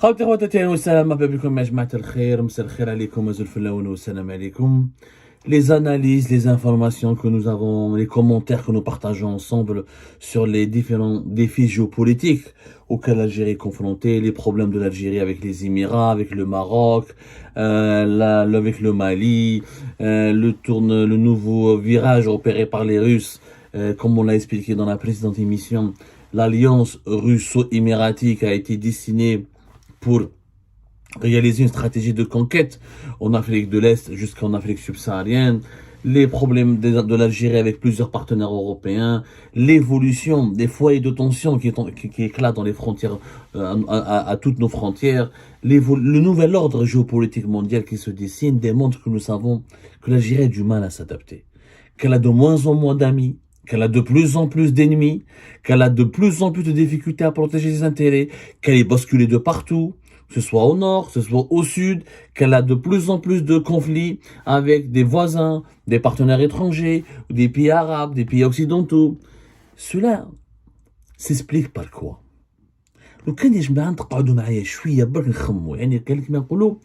خوتي خواتاتي اهلا وسهلا مرحبا بكم يا جماعة الخير مساء الخير عليكم زول الفلاون والسلام عليكم. Les analyses, les informations que nous avons, les commentaires que nous partageons ensemble sur les différents défis géopolitiques auxquels l'Algérie est confrontée, les problèmes de l'Algérie avec les Émirats, avec le Maroc, avec le Mali, le nouveau virage opéré par les Russes, comme on l'a expliqué dans la précédente émission, l'alliance russo-émiratique a été destinée pour réaliser une stratégie de conquête en Afrique de l'Est jusqu'en Afrique subsaharienne, les problèmes de l'Algérie avec plusieurs partenaires européens, l'évolution des foyers de tension qui éclatent dans les frontières, à toutes nos frontières, le nouvel ordre géopolitique mondial qui se dessine démontre que nous savons que l'Algérie a du mal à s'adapter, qu'elle a de moins en moins d'amis, qu'elle a de plus en plus d'ennemis, qu'elle a de plus en plus de difficultés à protéger ses intérêts, qu'elle est bousculée de partout, que ce soit au nord, que ce soit au sud, qu'elle a de plus en plus de conflits avec des voisins, des partenaires étrangers, des pays arabes, des pays occidentaux. Cela s'explique par quoi? لو كان يا جماعة تقعدوا معايا شوية برك نخموا يعني كما نقولوا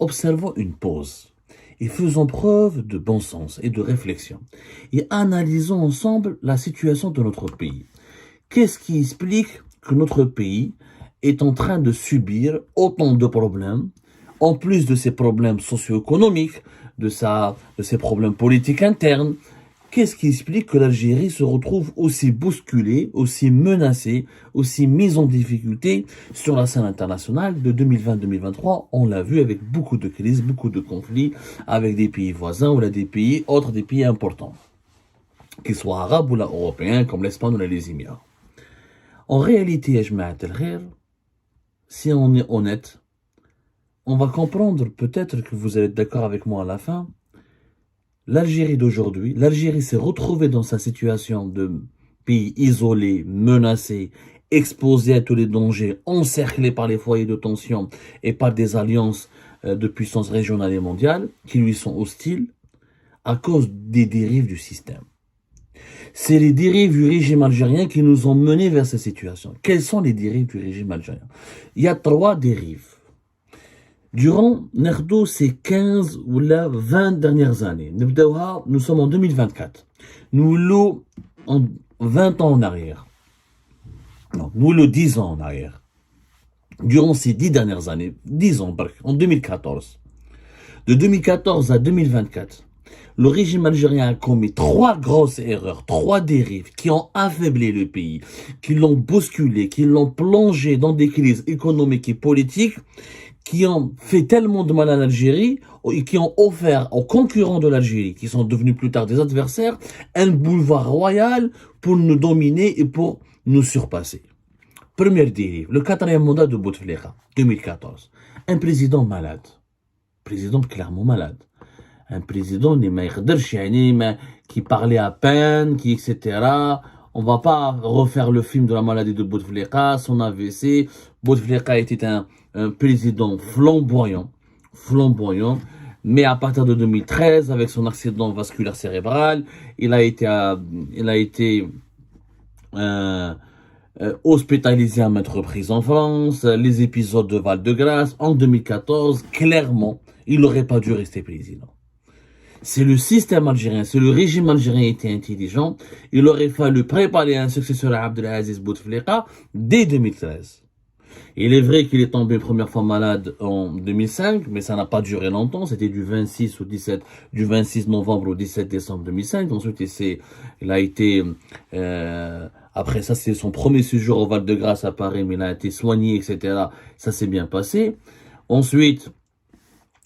observons une pause et faisons preuve de bon sens et de réflexion et analysons ensemble la situation de notre pays. Qu'est-ce qui explique que notre pays est en train de subir autant de problèmes, en plus de ses problèmes socio-économiques, de ses problèmes politiques internes? Qu'est-ce qui explique que l'Algérie se retrouve aussi bousculée, aussi menacée, aussi mise en difficulté sur la scène internationale de 2020-2023? On l'a vu avec beaucoup de crises, beaucoup de conflits avec des pays voisins ou là des pays autres, des pays importants, qu'ils soient arabes ou là européens comme l'Espagne ou là les Émirats. En réalité, ya jma'at al-khair, si on est honnête, on va comprendre peut-être que vous allez être d'accord avec moi à la fin. L'Algérie d'aujourd'hui, l'Algérie s'est retrouvée dans sa situation de pays isolé, menacé, exposé à tous les dangers, encerclé par les foyers de tension et par des alliances de puissance régionale et mondiale qui lui sont hostiles à cause des dérives du système. C'est les dérives du régime algérien qui nous ont menés vers cette situation. Quelles sont les dérives du régime algérien? Il y a 3 dérives. Durant ces 15 ou 20 dernières années, nous sommes en 2024. Nous l'avons en 20 ans en arrière. Non, nous le 10 ans en arrière. Durant ces 10 dernières années, 10 ans, en 2014. De 2014 à 2024, le régime algérien a commis 3 grosses erreurs, 3 dérives qui ont affaibli le pays, qui l'ont bousculé, qui l'ont plongé dans des crises économiques et politiques, qui ont fait tellement de mal à l'Algérie et qui ont offert aux concurrents de l'Algérie, qui sont devenus plus tard des adversaires, un boulevard royal pour nous dominer et pour nous surpasser. Première dérive, le 4e mandat de Bouteflika, 2014. Un président malade. Président clairement malade. Un président qui parlait à peine, qui etc. On va pas refaire le film de la maladie de Bouteflika, son AVC. Bouteflika était un président flamboyant, mais à partir de 2013, avec son accident vasculaire cérébral, il a été hospitalisé à maintes reprises en France, les épisodes de Val-de-Grâce. En 2014, clairement, il n'aurait pas dû rester président. C'est le système algérien, c'est le régime algérien qui était intelligent. Il aurait fallu préparer un successeur à Abdelaziz Bouteflika dès 2013. Il est vrai qu'il est tombé une première fois malade en 2005, mais ça n'a pas duré longtemps. C'était du 26 novembre au 17 décembre 2005. Ensuite, il a été, après ça, c'est son premier séjour au Val-de-Grâce à Paris, mais il a été soigné, etc. Ça s'est bien passé. Ensuite,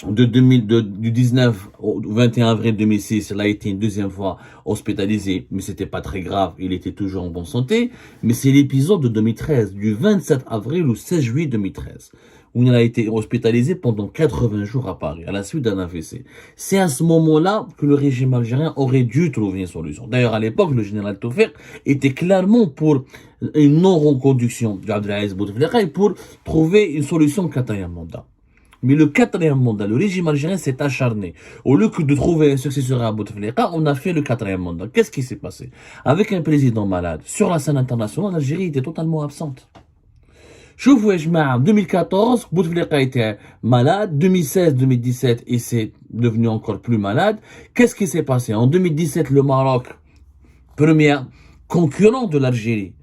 du 19 au 21 avril 2006, il a été une deuxième fois hospitalisé, mais c'était pas très grave, il était toujours en bonne santé. Mais c'est l'épisode de 2013, du 27 avril au 16 juillet 2013, où il a été hospitalisé pendant 80 jours à Paris, à la suite d'un AVC. C'est à ce moment-là que le régime algérien aurait dû trouver une solution. D'ailleurs, à l'époque, le général Tofek était clairement pour une non-reconduction d'Abdelaziz Bouteflika et pour trouver une solution au 4e mandat. Mais le 4e mandat, le régime algérien s'est acharné. Au lieu que de trouver un successeur à Bouteflika, on a fait le 4e mandat. Qu'est-ce qui s'est passé? Avec un président malade, sur la scène internationale, l'Algérie était totalement absente. شوفوا يا جماعة 2014 Bouteflika était malade, 2016-2017 et c'est devenu encore plus malade. Qu'est-ce qui s'est passé? En 2017 le Maroc, premier concurrent de l'Algérie,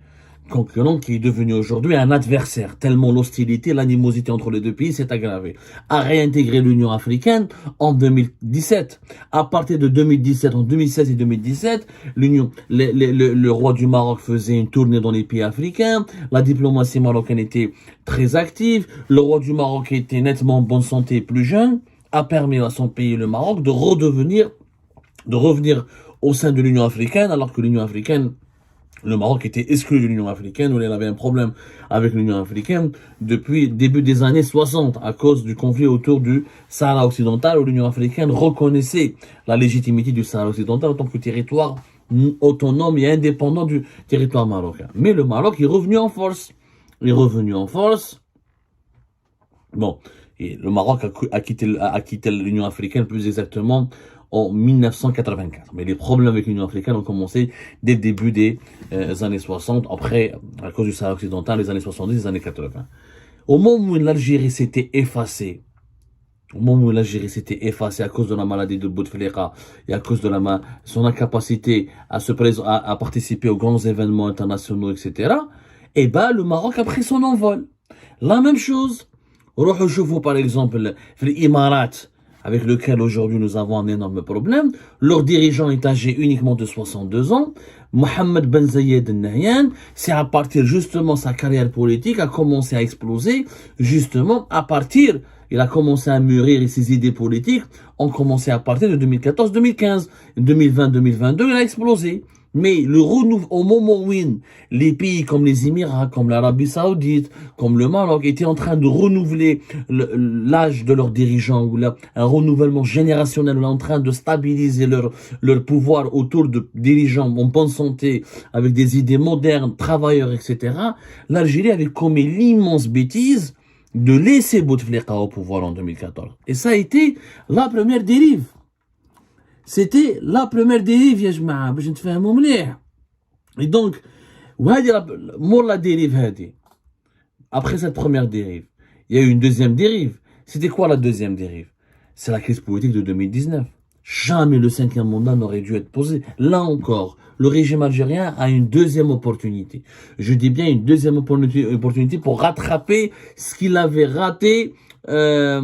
concurrent qui est devenu aujourd'hui un adversaire, tellement l'hostilité, l'animosité entre les deux pays s'est aggravée, a réintégré l'Union africaine en 2017. À partir de 2017, en 2016 et 2017, le roi du Maroc faisait une tournée dans les pays africains, la diplomatie marocaine était très active, le roi du Maroc était nettement en bonne santé, plus jeune, a permis à son pays, le Maroc, de revenir au sein de l'Union africaine, alors que l'Union africaine, le Maroc était exclu de l'Union africaine, où il avait un problème avec l'Union africaine depuis début des années 60, à cause du conflit autour du Sahara occidental, où l'Union africaine reconnaissait la légitimité du Sahara occidental en tant que territoire autonome et indépendant du territoire marocain. Mais le Maroc est revenu en force. Il est revenu en force. Bon, et le Maroc a quitté l'Union africaine plus exactement en 1984. Mais les problèmes avec l'Union africaine ont commencé dès le début des années 60, après, à cause du Sahara occidental, les années 70, les années 80. Au moment où l'Algérie s'était effacée, à cause de la maladie de Bouteflika et à cause de son incapacité à participer aux grands événements internationaux, etc., eh ben, le Maroc a pris son envol. La même chose, par exemple, les Émirats, avec lequel aujourd'hui nous avons un énorme problème. Leur dirigeant est âgé uniquement de 62 ans. Mohamed Ben Zayed Al Nahyan, c'est à partir justement sa carrière politique a commencé à exploser, justement à partir, il a commencé à mûrir et ses idées politiques ont commencé à partir de 2014-2015. 2020-2022, il a explosé. Mais au moment où les pays comme les Émirats, comme l'Arabie Saoudite, comme le Maroc étaient en train de renouveler l'âge de leurs dirigeants, ou un renouvellement générationnel, en train de stabiliser leur pouvoir autour de dirigeants en bonne santé, avec des idées modernes, travailleurs, etc., l'Algérie avait commis l'immense bêtise de laisser Bouteflika au pouvoir en 2014. Et ça a été la première dérive. C'était la première dérive, يا جماعة, باش نتفاهموا مليح. Et donc, la dérive هذه. Après cette première dérive, il y a eu une deuxième dérive. C'était quoi la deuxième dérive? C'est la crise politique de 2019. Jamais le cinquième mandat n'aurait dû être posé. Là encore, le régime algérien a une deuxième opportunité. Je dis bien une deuxième opportunité pour rattraper ce qu'il avait raté en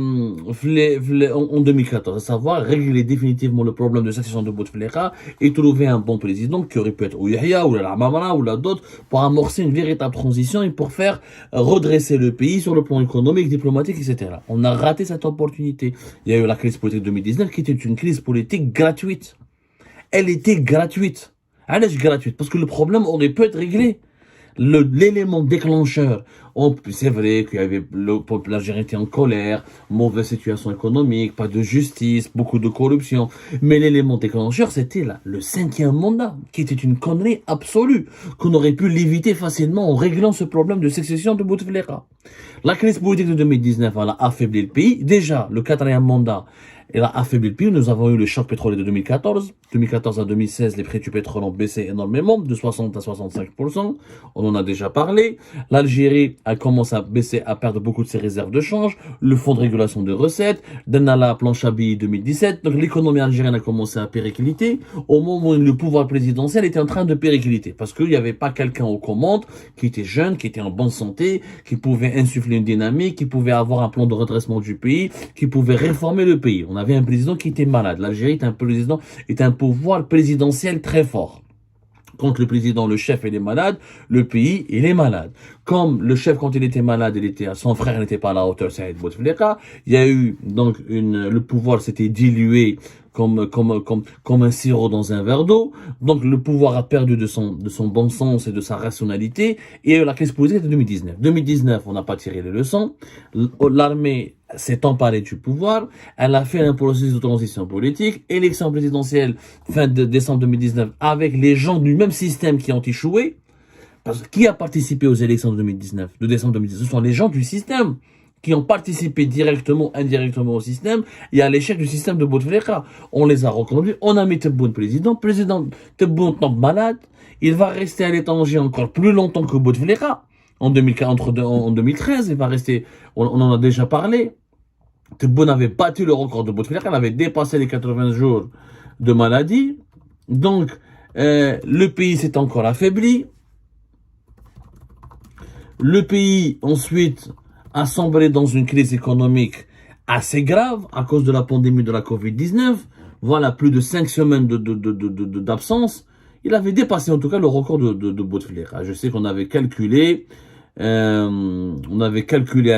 2014, à savoir régler définitivement le problème de succession de Bouteflika et trouver un bon président qui aurait pu être ou Yahya ou la Mamara ou la d'autres pour amorcer une véritable transition et pour faire redresser le pays sur le plan économique, diplomatique, etc. On a raté cette opportunité. Il y a eu la crise politique de 2019 qui était une crise politique gratuite. Elle était gratuite. Elle est gratuite parce que le problème aurait pu être réglé. L'élément déclencheur, c'est vrai qu'il y avait le peuple algérien était en colère, mauvaise situation économique, pas de justice, beaucoup de corruption, mais l'élément déclencheur c'était là, le cinquième mandat, qui était une connerie absolue, qu'on aurait pu l'éviter facilement en réglant ce problème de succession de Bouteflika. La crise politique de 2019, elle a affaibli le pays. Déjà, le quatrième mandat, elle a affaibli le pays. Nous avons eu le choc pétrolier de 2014. 2014 à 2016, les prix du pétrole ont baissé énormément, de 60 à 65%. On en a déjà parlé. L'Algérie a commencé à baisser, à perdre beaucoup de ses réserves de change. Le fonds de régulation de recettes. Denala, planche à billets 2017. Donc l'économie algérienne a commencé à péricliter. Au moment où le pouvoir présidentiel était en train de péricliter. Parce qu'il n'y avait pas quelqu'un aux commandes qui était jeune, qui était en bonne santé, qui pouvait insuffler une dynamique, qui pouvait avoir un plan de redressement du pays, qui pouvait réformer le pays. On avait un président qui était malade. L'Algérie est un pouvoir présidentiel très fort. Quand le président, le chef, il est malade, le pays, il est malade. Comme le chef, quand il était malade, son frère n'était pas à la hauteur, Saïd Bouteflika. Il y a eu, donc, le pouvoir s'était dilué comme un sirop dans un verre d'eau. Donc, le pouvoir a perdu de son bon sens et de sa rationalité. Et la crise politique de 2019. 2019, on n'a pas tiré les leçons. L'armée s'est emparée du pouvoir. Elle a fait un processus de transition politique. Élection présidentielle fin de décembre 2019 avec les gens du même système qui ont échoué. Parce que qui a participé aux élections de 2019, de décembre 2019? Ce sont les gens du système qui ont participé directement, indirectement au système, et à l'échec du système de Bouteflika. On les a reconduits, on a mis Tebboune président Tebboune tombe malade, il va rester à l'étranger encore plus longtemps que Bouteflika. en 2013, il va rester, on en a déjà parlé. Tebboune avait battu le record de Bouteflika, elle avait dépassé les 80 jours de maladie. Donc, le pays s'est encore affaibli. Le pays, ensuite, a sombré dans une crise économique assez grave à cause de la pandémie de la Covid-19. Voilà, plus de 5 semaines d'absence. Il avait dépassé en tout cas le record de Bouteflika. Je sais qu'on avait calculé, à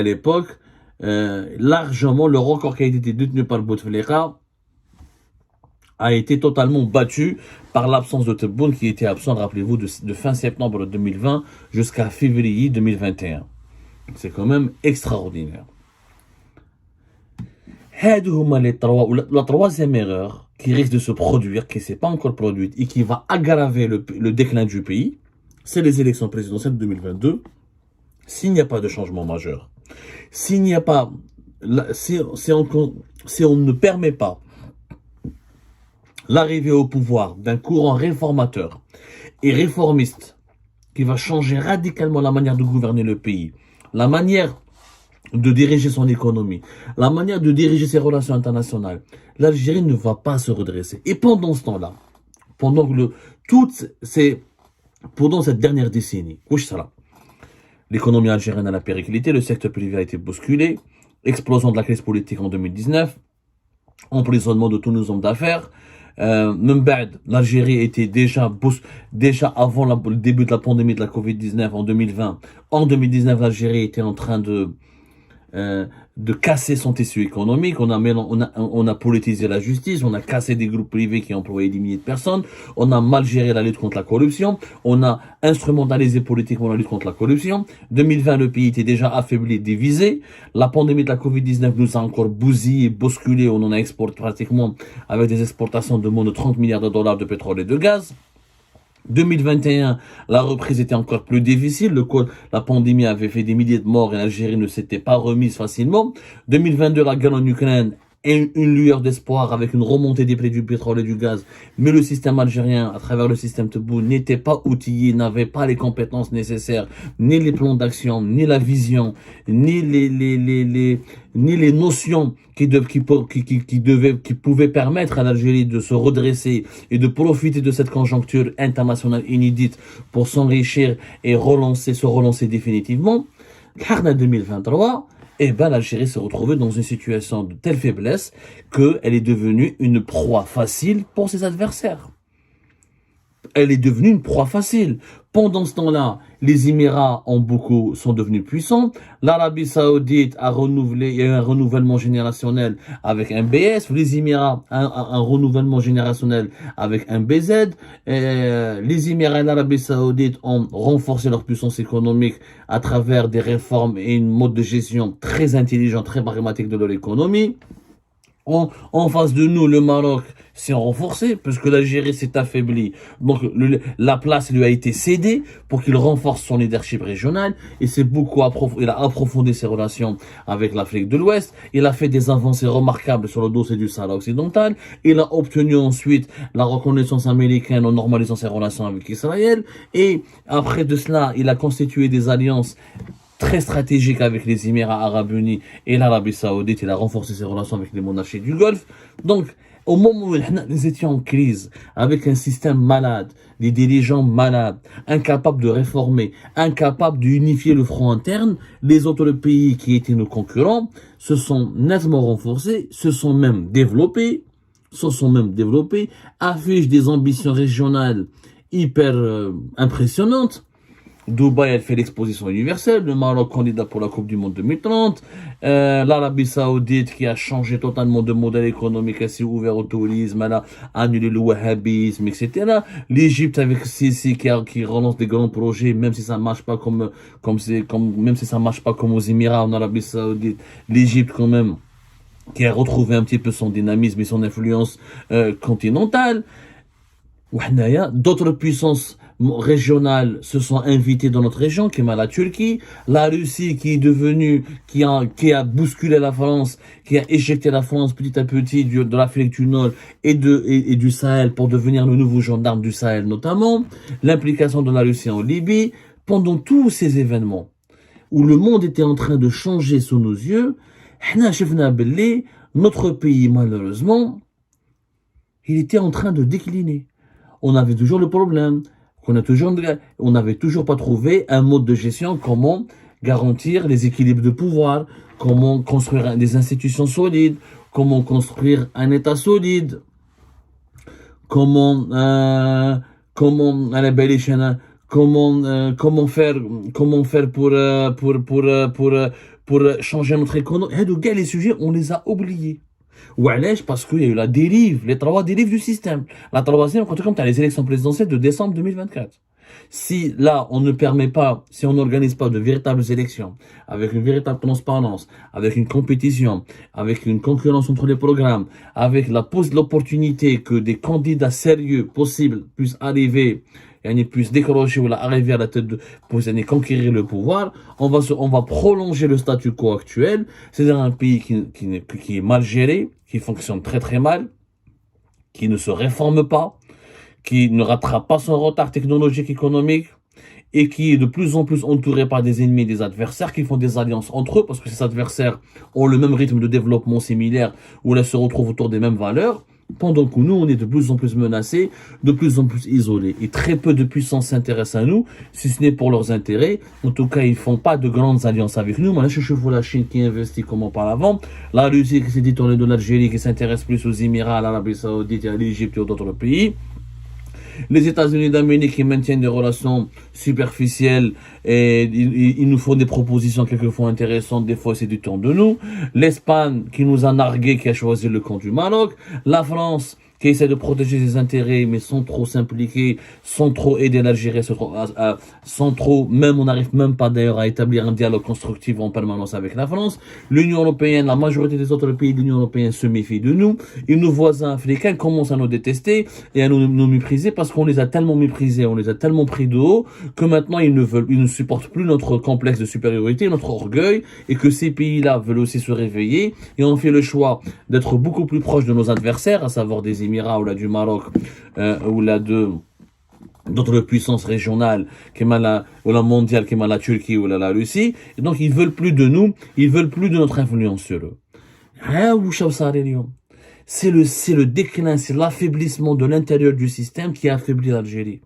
l'époque, largement le record qui a été détenu par Bouteflika a été totalement battu par l'absence de Tebboune qui était absent, rappelez-vous, de fin septembre 2020 jusqu'à février 2021. C'est quand même extraordinaire. La troisième erreur qui risque de se produire, qui ne s'est pas encore produite et qui va aggraver le déclin du pays, c'est les élections présidentielles de 2022. S'il n'y a pas de changement majeur, s'il n'y a pas, si on ne permet pas l'arrivée au pouvoir d'un courant réformateur et réformiste qui va changer radicalement la manière de gouverner le pays, la manière de diriger son économie, la manière de diriger ses relations internationales, l'Algérie ne va pas se redresser. Et pendant ce temps-là, pendant cette dernière décennie, l'économie algérienne a la périclité, le secteur privé a été bousculé, explosion de la crise politique en 2019, emprisonnement de tous nos hommes d'affaires. L'Algérie était déjà avant le début de la pandémie de la Covid-19 en 2020. En 2019, l'Algérie était en train de casser son tissu économique. On a politisé la justice, on a cassé des groupes privés qui employaient des milliers de personnes, on a mal géré la lutte contre la corruption, on a instrumentalisé politiquement la lutte contre la corruption. 2020, le pays était déjà affaibli, divisé. La pandémie de la Covid-19 nous a encore bousillé, bousculé. On en a exporté pratiquement avec des exportations de moins de 30 milliards de dollars de pétrole et de gaz. 2021, la reprise était encore plus difficile. La pandémie avait fait des milliers de morts et l'Algérie ne s'était pas remise facilement. 2022, la guerre en Ukraine et une lueur d'espoir avec une remontée des prix du pétrole et du gaz. Mais le système algérien, à travers le système Tebboune, n'était pas outillé, n'avait pas les compétences nécessaires, ni les plans d'action, ni la vision, ni les notions qui pouvaient permettre à l'Algérie de se redresser et de profiter de cette conjoncture internationale inédite pour s'enrichir et se relancer définitivement. En 2023, l'Algérie s'est retrouvée dans une situation de telle faiblesse qu'elle est devenue une proie facile pour ses adversaires. Elle est devenue une proie facile. Pendant ce temps-là, les Émirats sont devenus puissants. L'Arabie Saoudite il y a eu un renouvellement générationnel avec un BS. Les Émirats, un renouvellement générationnel avec un BZ. Les Émirats et l'Arabie Saoudite ont renforcé leur puissance économique à travers des réformes et une mode de gestion très intelligent, très pragmatique de leur économie. En face de nous, le Maroc s'est renforcé, parce que l'Algérie s'est affaiblie. Donc, la place lui a été cédée pour qu'il renforce son leadership régional. Et il a approfondi ses relations avec l'Afrique de l'Ouest. Il a fait des avancées remarquables sur le dossier du Sahara occidental. Il a obtenu ensuite la reconnaissance américaine en normalisant ses relations avec Israël. Et après de cela, il a constitué des alliances très stratégique avec les Émirats arabes unis et l'Arabie saoudite. Il a renforcé ses relations avec les monarchies du Golfe. Donc, au moment où nous étions en crise, avec un système malade, des dirigeants malades, incapables de réformer, incapables d'unifier le front interne, les autres pays qui étaient nos concurrents se sont nettement renforcés, se sont même développés, affichent des ambitions régionales hyper impressionnantes. Dubaï, elle fait l'exposition universelle, le Maroc candidat pour la Coupe du Monde 2030, l'Arabie Saoudite qui a changé totalement de modèle économique, elle s'est ouvert au tourisme, elle a annulé le wahhabisme, etc. L'Égypte avec Sisi qui relance des grands projets, même si ça marche pas comme aux Émirats, en Arabie Saoudite, l'Égypte quand même, qui a retrouvé un petit peu son dynamisme et son influence continentale. D'autres puissances régionales se sont invitées dans notre région, qui est la Turquie, la Russie qui a bousculé la France, qui a éjecté la France petit à petit de l'Afrique du Nord et du Sahel pour devenir le nouveau gendarme du Sahel notamment, l'implication de la Russie en Libye. pendant tous ces événements, où le monde était en train de changer sous nos yeux, notre pays, malheureusement, il était en train de décliner. On avait toujours le problème, on n'avait toujours pas trouvé un mode de gestion, comment garantir les équilibres de pouvoir, comment construire des institutions solides, comment construire un État solide, comment faire pour changer notre économie. Les sujets, on les a oubliés. Parce qu'il y a eu la dérive, les trois dérives du système. La troisième, quand tu as les élections présidentielles de décembre 2024. Si là, on ne permet pas, si on n'organise pas de véritables élections, avec une véritable transparence, avec une compétition, avec une concurrence entre les programmes, avec l'opportunité que des candidats sérieux possibles puissent arriver, et puissent décrocher ou arriver à la tête pour conquérir le pouvoir, on va prolonger le statu quo actuel, c'est-à-dire un pays qui est mal géré, qui fonctionne très très mal, qui ne se réforme pas, qui ne rattrape pas son retard technologique économique et qui est de plus en plus entouré par des ennemis, des adversaires qui font des alliances entre eux parce que ces adversaires ont le même rythme de développement similaire où ils se retrouvent autour des mêmes valeurs, pendant que nous, on est de plus en plus menacés, de plus en plus isolés. Et très peu de puissances s'intéressent à nous, si ce n'est pour leurs intérêts. En tout cas, ils font pas de grandes alliances avec nous. Maintenant, je vois la Chine qui investit comme auparavant, la Russie qui s'est détournée de l'Algérie, qui s'intéresse plus aux Émirats, à l'Arabie Saoudite, à l'Égypte et d'autres pays. Les États-Unis d'Amérique qui maintiennent des relations superficielles et ils nous font des propositions quelquefois intéressantes, des fois c'est du temps de nous. L'Espagne qui nous a nargué, qui a choisi le camp du Maroc. La France qui essaie de protéger ses intérêts, mais sans trop s'impliquer, sans trop aider l'Algérie, sans trop, même on n'arrive même pas d'ailleurs à établir un dialogue constructif en permanence avec la France. L'Union européenne, la majorité des autres pays de l'Union européenne se méfient de nous. Et nos voisins africains commencent à nous détester et à nous mépriser parce qu'on les a tellement méprisés, on les a tellement pris de haut que maintenant ils ne supportent plus notre complexe de supériorité, notre orgueil, et que ces pays-là veulent aussi se réveiller et ont fait le choix d'être beaucoup plus proches de nos adversaires, à savoir des Émirats ou là du Maroc ou là d'autres puissances régionales ou la mondiale qui est la Turquie ou la Russie, et donc ils veulent plus de nous, ils veulent plus de notre influence sur eux. C'est le déclin, c'est l'affaiblissement de l'intérieur du système qui a affaibli l'Algérie.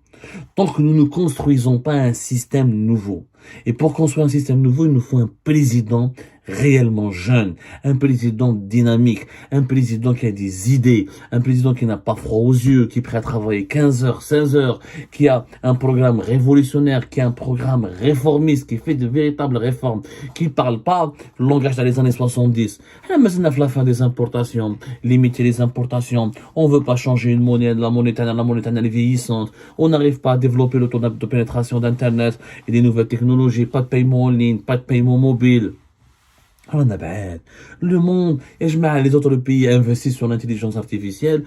Tant que nous ne construisons pas un système nouveau, et pour construire un système nouveau, il nous faut un président réellement jeune, un président dynamique, un président qui a des idées, un président qui n'a pas froid aux yeux, qui est prêt à travailler 15 heures, 16 heures, qui a un programme révolutionnaire, qui a un programme réformiste, qui fait de véritables réformes, qui parle pas le langage des années 70. La fin des importations, limiter les importations, on veut pas changer une monnaie, la monnaie est vieillissante, on n'arrive pas à développer le taux de pénétration d'Internet et des nouvelles technologies, pas de paiement en ligne, pas de paiement mobile. Le monde, et les autres pays investissent sur l'intelligence artificielle.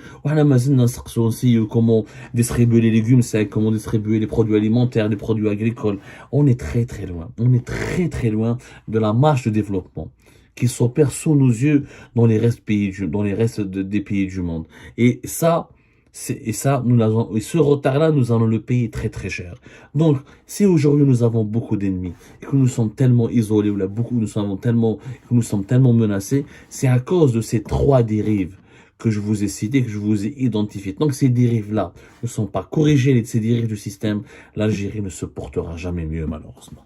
Comment distribuer les légumes secs, comment distribuer les produits alimentaires, les produits agricoles. On est très très loin. On est très très loin de la marche de développement qui s'opère sous nos yeux dans les restes des pays du monde. Et ce retard-là, nous allons le payer très très cher. Donc, si aujourd'hui nous avons beaucoup d'ennemis et que nous sommes tellement isolés, que nous sommes tellement menacés, c'est à cause de ces trois dérives que je vous ai citées, que je vous ai identifiées. Donc, ces dérives-là ne sont pas corrigées, ces dérives du système, l'Algérie ne se portera jamais mieux, malheureusement.